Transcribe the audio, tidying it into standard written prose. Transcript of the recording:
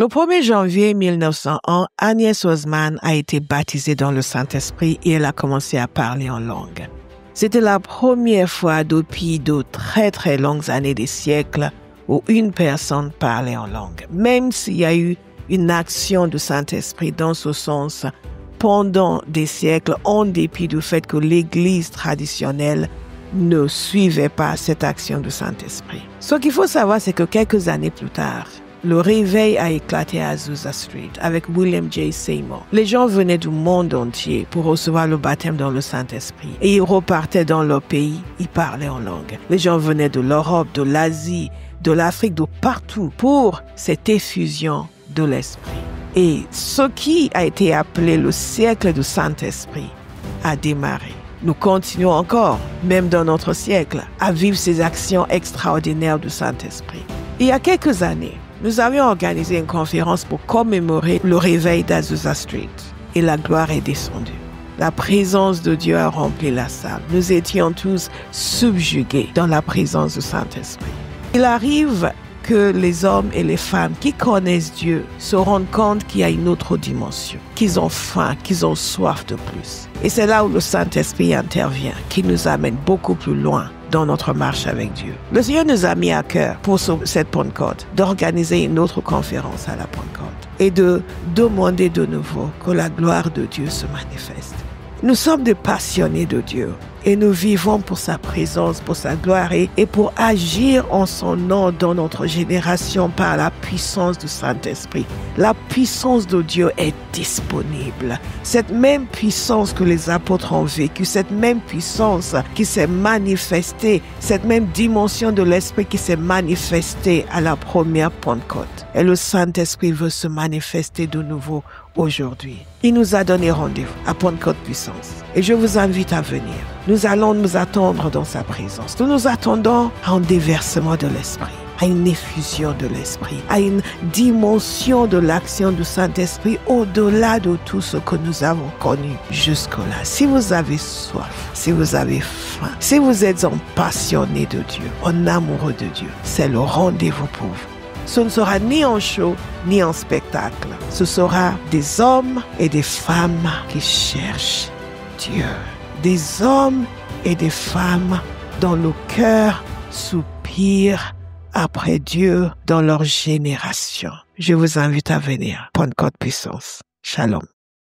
Le 1er janvier 1901, Agnès Osman a été baptisée dans le Saint-Esprit et elle a commencé à parler en langue. C'était la première fois depuis de très très longues années, des siècles, où une personne parlait en langue. Même s'il y a eu une action du Saint-Esprit dans ce sens pendant des siècles, en dépit du fait que l'Église traditionnelle ne suivait pas cette action du Saint-Esprit. Ce qu'il faut savoir, c'est que quelques années plus tard, le réveil a éclaté à Azusa Street avec William J. Seymour. Les gens venaient du monde entier pour recevoir le baptême dans le Saint-Esprit. Et ils repartaient dans leur pays, ils parlaient en langue. Les gens venaient de l'Europe, de l'Asie, de l'Afrique, de partout pour cette effusion de l'Esprit. Et ce qui a été appelé le siècle du Saint-Esprit a démarré. Nous continuons encore, même dans notre siècle, à vivre ces actions extraordinaires du Saint-Esprit. Il y a quelques années, nous avions organisé une conférence pour commémorer le réveil d'Azusa Street et la gloire est descendue. La présence de Dieu a rempli la salle. Nous étions tous subjugués dans la présence du Saint-Esprit. Il arrive que les hommes et les femmes qui connaissent Dieu se rendent compte qu'il y a une autre dimension, qu'ils ont faim, qu'ils ont soif de plus. Et c'est là où le Saint-Esprit intervient, qui nous amène beaucoup plus loin dans notre marche avec Dieu. Le Seigneur nous a mis à cœur pour cette Pentecôte d'organiser une autre conférence à la Pentecôte et de demander de nouveau que la gloire de Dieu se manifeste. Nous sommes des passionnés de Dieu et nous vivons pour sa présence, pour sa gloire et pour agir en son nom dans notre génération par la puissance du Saint-Esprit. La puissance de Dieu est disponible. Cette même puissance que les apôtres ont vécue, cette même puissance qui s'est manifestée, cette même dimension de l'Esprit qui s'est manifestée à la première Pentecôte. Et le Saint-Esprit veut se manifester de nouveau aujourd'hui. Il nous a donné rendez-vous à Pentecôte Puissance. Et je vous invite à venir. Nous allons nous attendre dans sa présence. Nous nous attendons à un déversement de l'Esprit, à une effusion de l'Esprit, à une dimension de l'action du Saint-Esprit au-delà de tout ce que nous avons connu jusque-là. Si vous avez soif, si vous avez faim, si vous êtes un passionné de Dieu, un amoureux de Dieu, c'est le rendez-vous pour vous. Ce ne sera ni en show, ni en spectacle. Ce sera des hommes et des femmes qui cherchent Dieu. Des hommes et des femmes dont le cœur soupire après Dieu dans leur génération. Je vous invite à venir. Pentecôte Puissance. Shalom.